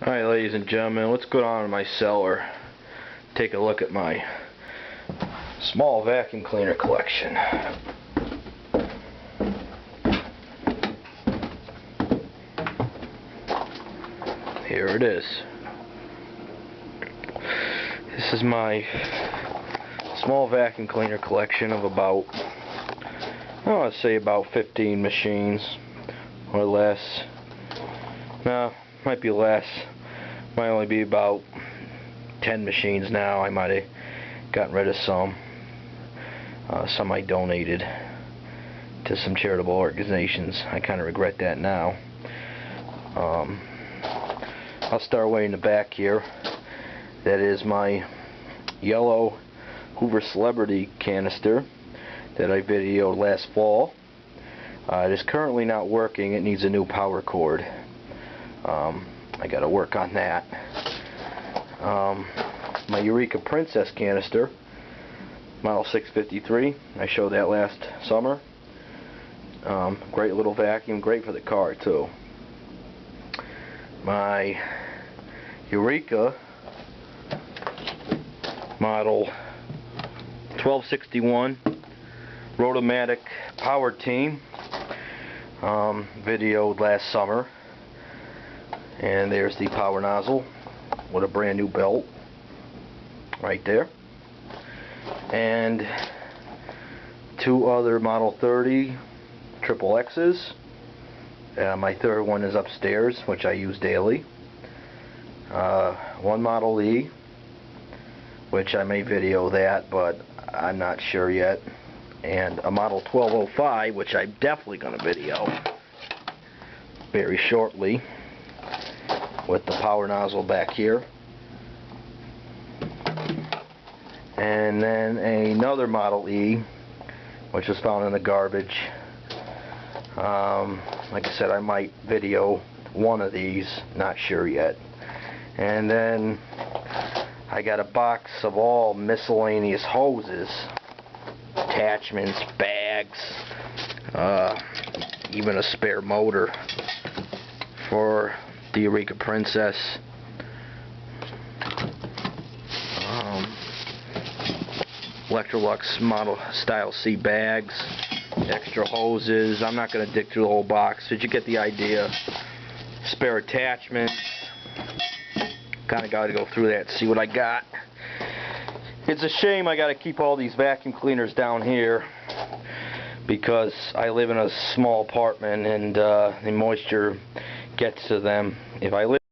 Alright, ladies and gentlemen, let's go down to my cellar, take a look at my small vacuum cleaner collection. Here it is. This is my small vacuum cleaner collection of about, let's say about 15 machines or less. No, might be less. Might only be about 10 machines now. I might have gotten rid of some. Some I donated to some charitable organizations. I kind of regret that now. I'll start way in the back here. That is my yellow Hoover Celebrity canister that I videoed last fall. It is currently not working. It needs a new power cord. I gotta work on that. My Eureka Princess canister, model 653. I showed that last summer. Great little vacuum, great for the car too. My Eureka model 1261 Rotomatic Power Team, videoed last summer. And there's the power nozzle with a brand new belt right there. And two other Model 30 Triple X's. My third one is upstairs, which I use daily. One Model E, which I may video that, but I'm not sure yet. And a Model 1205, which I'm definitely going to video very shortly, with the power nozzle back here. And then another Model E, which was found in the garbage. Like I said, I might video one of these, not sure yet. And then I got a box of all miscellaneous hoses, attachments, bags, even a spare motor for the Eureka Princess. Electrolux model style C bags, extra hoses. I'm not going to dig through the whole box, but you get the idea. Spare attachments. Kind of got to go through that and see what I got. It's a shame I got to keep all these vacuum cleaners down here because I live in a small apartment and the moisture gets to them. If I live